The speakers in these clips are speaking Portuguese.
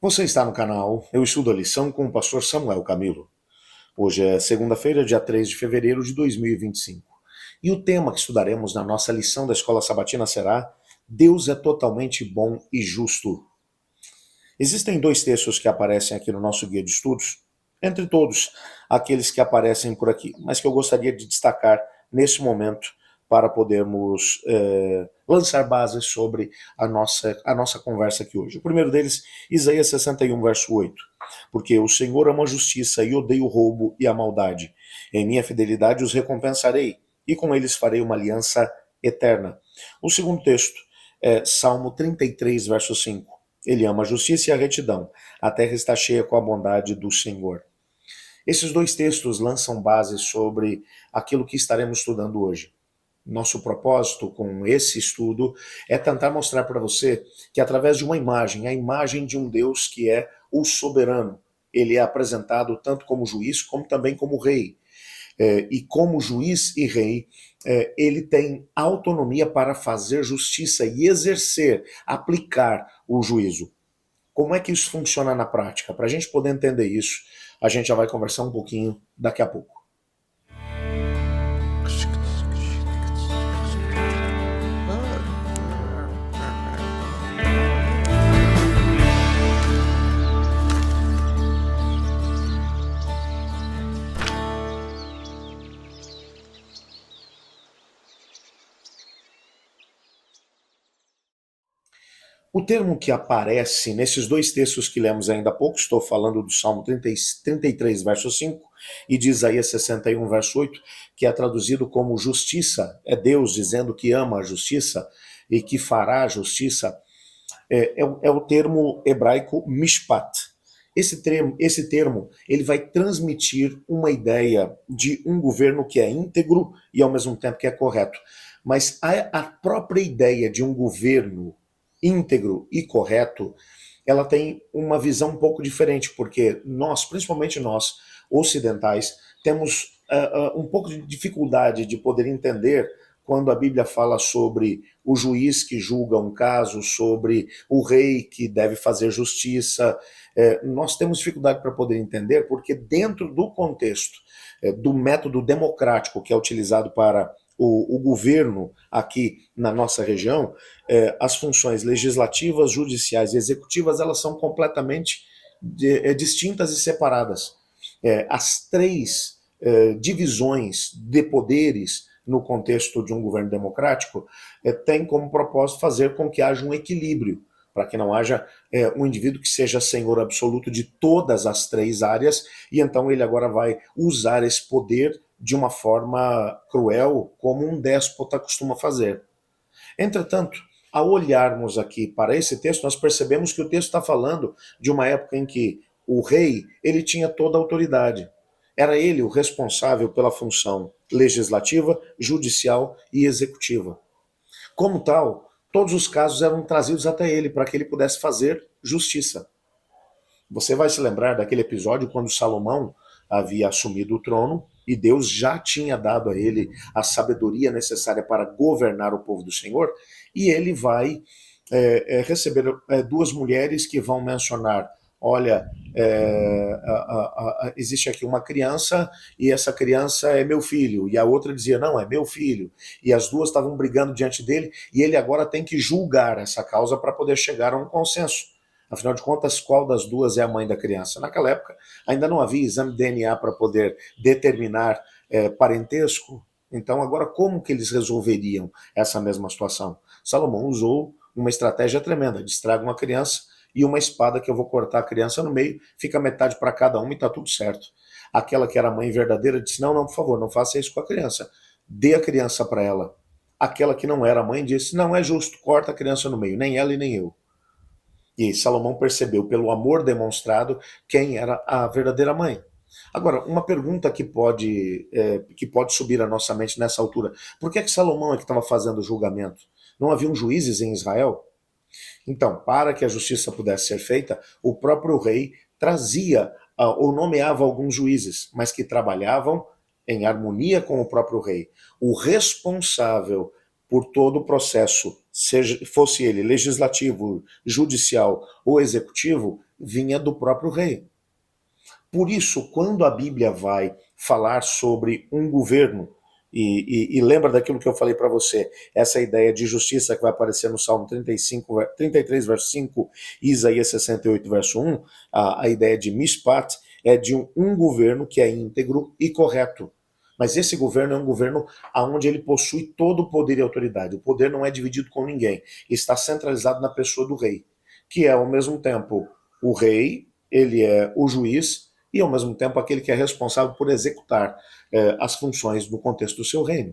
Você está no canal Eu Estudo a Lição com o pastor Samuel Camilo. Hoje é segunda-feira, dia 3 de fevereiro de 2025. E o tema que estudaremos na nossa lição da Escola Sabatina será Deus é totalmente bom e justo. Existem dois textos que aparecem aqui no nosso guia de estudos, entre todos aqueles que aparecem por aqui, mas que eu gostaria de destacar nesse momento para podermos lançar bases sobre a nossa conversa aqui hoje. O primeiro deles, Isaías 61, verso 8. Porque o Senhor ama a justiça e odeia o roubo e a maldade. Em minha fidelidade os recompensarei, e com eles farei uma aliança eterna. O segundo texto é Salmo 33, verso 5. Ele ama a justiça e a retidão. A terra está cheia com a bondade do Senhor. Esses dois textos lançam bases sobre aquilo que estaremos estudando hoje. Nosso propósito com esse estudo é tentar mostrar para você que através de uma imagem, a imagem de um Deus que é o soberano, ele é apresentado tanto como juiz como também como rei. E como juiz e rei, ele tem autonomia para fazer justiça e exercer, aplicar o juízo. Como é que isso funciona na prática? Para a gente poder entender isso, a gente já vai conversar um pouquinho daqui a pouco. O termo que aparece nesses dois textos que lemos ainda há pouco, estou falando do Salmo 33, verso 5, e de Isaías 61, verso 8, que é traduzido como justiça, é Deus dizendo que ama a justiça e que fará a justiça, é o termo hebraico mishpat. Esse termo, ele vai transmitir uma ideia de um governo que é íntegro e ao mesmo tempo que é correto. Mas a própria ideia de um governo íntegro e correto, ela tem uma visão um pouco diferente, porque nós, principalmente nós, ocidentais, temos um pouco de dificuldade de poder entender quando a Bíblia fala sobre o juiz que julga um caso, sobre o rei que deve fazer justiça. Nós temos dificuldade para poder entender, porque dentro do contexto do método democrático que é utilizado para o governo aqui na nossa região, as funções legislativas, judiciais e executivas, elas são completamente distintas e separadas. As três divisões de poderes no contexto de um governo democrático têm como propósito fazer com que haja um equilíbrio, para que não haja um indivíduo que seja senhor absoluto de todas as três áreas, e então ele agora vai usar esse poder de uma forma cruel, como um déspota costuma fazer. Entretanto, ao olharmos aqui para esse texto, nós percebemos que o texto está falando de uma época em que o rei ele tinha toda a autoridade. Era ele o responsável pela função legislativa, judicial e executiva. Como tal, todos os casos eram trazidos até ele para que ele pudesse fazer justiça. Você vai se lembrar daquele episódio quando Salomão havia assumido o trono e Deus já tinha dado a ele a sabedoria necessária para governar o povo do Senhor, e ele vai receber duas mulheres que vão mencionar: olha, existe aqui uma criança e essa criança é meu filho, e a outra dizia, não, é meu filho, e as duas estavam brigando diante dele, e ele agora tem que julgar essa causa para poder chegar a um consenso. Afinal de contas, qual das duas é a mãe da criança? Naquela época, ainda não havia exame de DNA para poder determinar parentesco. Então, agora, como que eles resolveriam essa mesma situação? Salomão usou uma estratégia tremenda: distraga uma criança e uma espada que eu vou cortar a criança no meio, fica metade para cada uma e está tudo certo. Aquela que era a mãe verdadeira disse, não, por favor, não faça isso com a criança. Dê a criança para ela. Aquela que não era a mãe disse, não é justo, corta a criança no meio, nem ela e nem eu. E Salomão percebeu, pelo amor demonstrado, quem era a verdadeira mãe. Agora, uma pergunta que pode subir à nossa mente nessa altura: por que Salomão é que estava fazendo o julgamento? Não haviam juízes em Israel? Então, para que a justiça pudesse ser feita, o próprio rei trazia ou nomeava alguns juízes, mas que trabalhavam em harmonia com o próprio rei. O responsável por todo o processo, fosse ele legislativo, judicial ou executivo, vinha do próprio rei. Por isso, quando a Bíblia vai falar sobre um governo, e lembra daquilo que eu falei para você, essa ideia de justiça que vai aparecer no Salmo 33, verso 5, e Isaías 68, verso 1, a ideia de mishpat é de um governo que é íntegro e correto. Mas esse governo é um governo onde ele possui todo o poder e autoridade. O poder não é dividido com ninguém. Está centralizado na pessoa do rei, que é, ao mesmo tempo, o rei, ele é o juiz, e, ao mesmo tempo, aquele que é responsável por executar as funções no contexto do seu reino.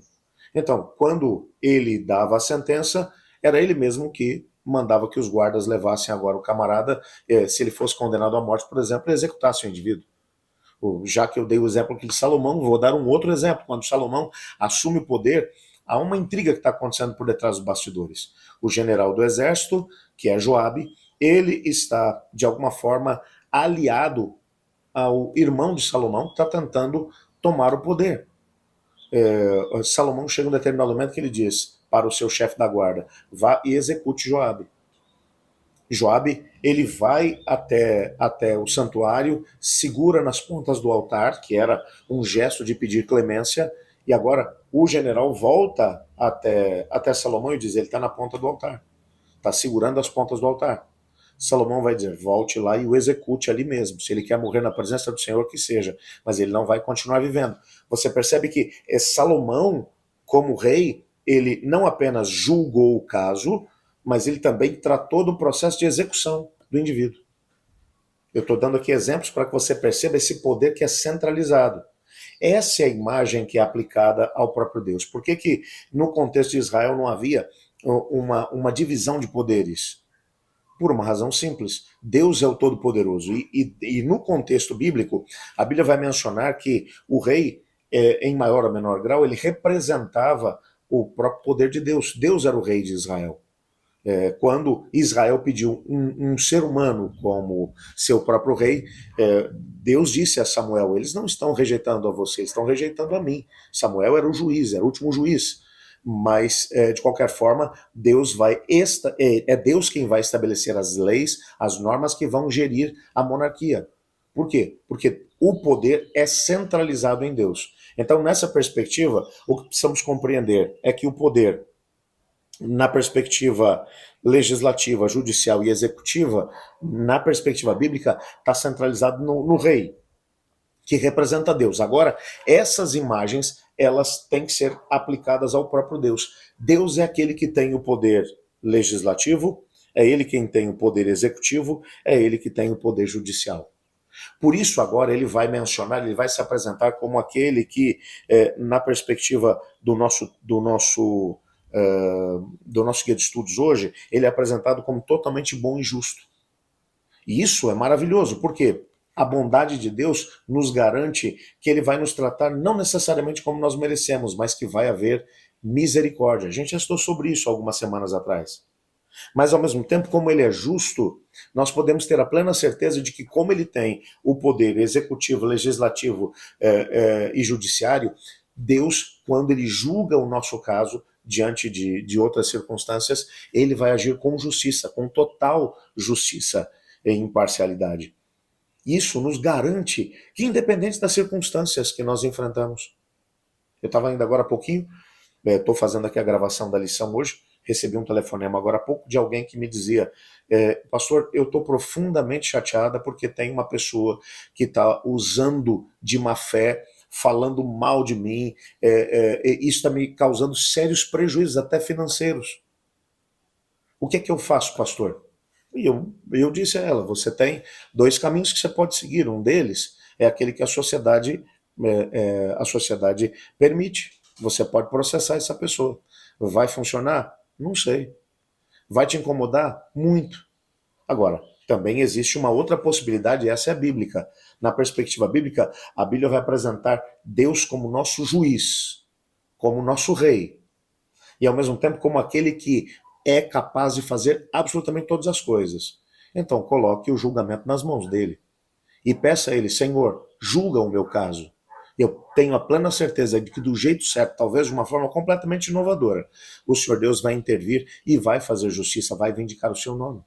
Então, quando ele dava a sentença, era ele mesmo que mandava que os guardas levassem agora o camarada, se ele fosse condenado à morte, por exemplo, e executasse o indivíduo. Já que eu dei o exemplo aqui de Salomão, vou dar um outro exemplo. Quando Salomão assume o poder, há uma intriga que está acontecendo por detrás dos bastidores. O general do exército, que é Joabe, ele está, de alguma forma, aliado ao irmão de Salomão, que está tentando tomar o poder. Salomão chega em um determinado momento que ele diz para o seu chefe da guarda, vá e execute Joabe. Joabe, ele vai até o santuário, segura nas pontas do altar, que era um gesto de pedir clemência, e agora o general volta até Salomão e diz, ele está na ponta do altar, está segurando as pontas do altar. Salomão vai dizer, volte lá e o execute ali mesmo. Se ele quer morrer na presença do Senhor, que seja. Mas ele não vai continuar vivendo. Você percebe que Salomão, como rei, ele não apenas julgou o caso, mas ele também tratou do processo de execução do indivíduo. Eu estou dando aqui exemplos para que você perceba esse poder que é centralizado. Essa é a imagem que é aplicada ao próprio Deus. Por que no contexto de Israel não havia uma divisão de poderes? Por uma razão simples. Deus é o Todo-Poderoso. E no contexto bíblico, a Bíblia vai mencionar que o rei, em maior ou menor grau, ele representava o próprio poder de Deus. Deus era o rei de Israel. Quando Israel pediu um ser humano como seu próprio rei, Deus disse a Samuel, eles não estão rejeitando a você, estão rejeitando a mim. Samuel era o juiz, era o último juiz. Mas, de qualquer forma, é Deus quem vai estabelecer as leis, as normas que vão gerir a monarquia. Por quê? Porque o poder é centralizado em Deus. Então, nessa perspectiva, o que precisamos compreender é que o poder, na perspectiva legislativa, judicial e executiva, na perspectiva bíblica, está centralizado no rei, que representa Deus. Agora, essas imagens, elas têm que ser aplicadas ao próprio Deus. Deus é aquele que tem o poder legislativo, é ele quem tem o poder executivo, é ele que tem o poder judicial. Por isso, agora, ele vai mencionar, ele vai se apresentar como aquele que, na perspectiva do nosso guia de estudos hoje, ele é apresentado como totalmente bom e justo. E isso é maravilhoso, porque a bondade de Deus nos garante que ele vai nos tratar não necessariamente como nós merecemos, mas que vai haver misericórdia. A gente já estudou sobre isso algumas semanas atrás. Mas, ao mesmo tempo, como ele é justo, nós podemos ter a plena certeza de que, como ele tem o poder executivo, legislativo e judiciário, Deus, quando ele julga o nosso caso, diante de outras circunstâncias, ele vai agir com justiça, com total justiça e imparcialidade. Isso nos garante que, independente das circunstâncias que nós enfrentamos, eu estava indo agora há pouquinho, estou fazendo aqui a gravação da lição hoje, recebi um telefonema agora há pouco de alguém que me dizia, pastor, eu estou profundamente chateada porque tem uma pessoa que está usando de má fé, falando mal de mim, isso está me causando sérios prejuízos, até financeiros. O que é que eu faço, pastor? E eu disse a ela, você tem dois caminhos que você pode seguir. Um deles é aquele que a sociedade permite. Você pode processar essa pessoa. Vai funcionar? Não sei. Vai te incomodar? Muito. Agora, também existe uma outra possibilidade, e essa é a bíblica. Na perspectiva bíblica, a Bíblia vai apresentar Deus como nosso juiz, como nosso rei, e ao mesmo tempo como aquele que é capaz de fazer absolutamente todas as coisas. Então, coloque o julgamento nas mãos dele e peça a ele, Senhor, julga o meu caso. Eu tenho a plena certeza de que do jeito certo, talvez de uma forma completamente inovadora, o Senhor Deus vai intervir e vai fazer justiça, vai vindicar o seu nome.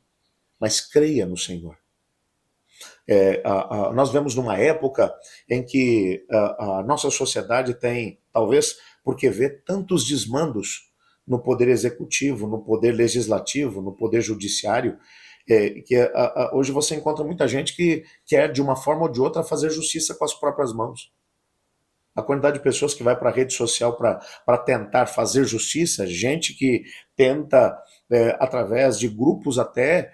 Mas creia no Senhor. Nós vemos numa época em que a nossa sociedade tem, talvez porque vê tantos desmandos no poder executivo, no poder legislativo, no poder judiciário, que hoje você encontra muita gente que quer, de uma forma ou de outra, fazer justiça com as próprias mãos. A quantidade de pessoas que vai para a rede social para tentar fazer justiça, gente que tenta, através de grupos até,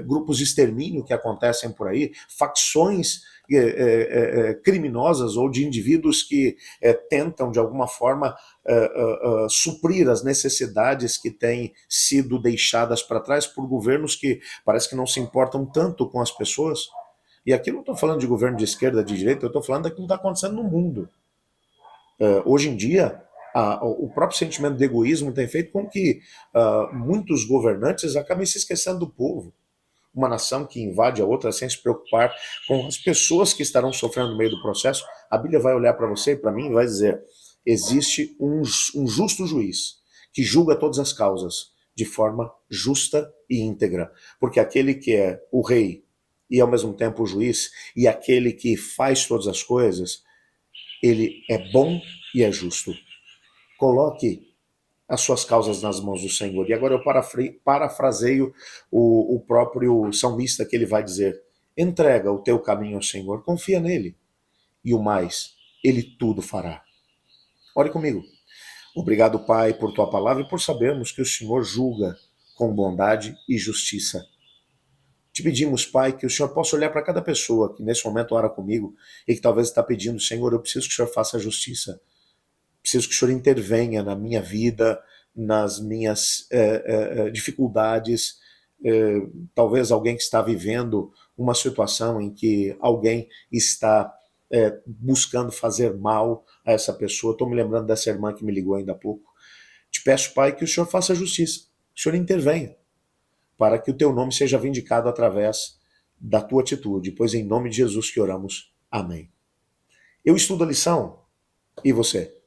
grupos de extermínio que acontecem por aí, facções criminosas ou de indivíduos que tentam, de alguma forma, suprir as necessidades que têm sido deixadas para trás por governos que parece que não se importam tanto com as pessoas. E aqui eu não estou falando de governo de esquerda, de direita, eu estou falando daquilo que está acontecendo no mundo. Hoje em dia, o próprio sentimento de egoísmo tem feito com que muitos governantes acabem se esquecendo do povo. Uma nação que invade a outra sem se preocupar com as pessoas que estarão sofrendo no meio do processo. A Bíblia vai olhar para você e para mim e vai dizer: existe um justo juiz que julga todas as causas de forma justa e íntegra. Porque aquele que é o rei e ao mesmo tempo o juiz, e aquele que faz todas as coisas, ele é bom e é justo. Coloque as suas causas nas mãos do Senhor. E agora eu parafraseio o próprio salmista, que ele vai dizer: entrega o teu caminho ao Senhor, confia nele, e o mais, ele tudo fará. Ore comigo. Obrigado, Pai, por tua palavra e por sabermos que o Senhor julga com bondade e justiça. Te pedimos, Pai, que o Senhor possa olhar para cada pessoa que nesse momento ora comigo e que talvez está pedindo: Senhor, eu preciso que o Senhor faça justiça. Preciso que o Senhor intervenha na minha vida, nas minhas dificuldades. Talvez alguém que está vivendo uma situação em que alguém está buscando fazer mal a essa pessoa. Estou me lembrando dessa irmã que me ligou ainda há pouco. Te peço, Pai, que o Senhor faça justiça, que o Senhor intervenha, para que o teu nome seja vindicado através da tua atitude. Pois em nome de Jesus que oramos. Amém. Eu estudo a lição, e você?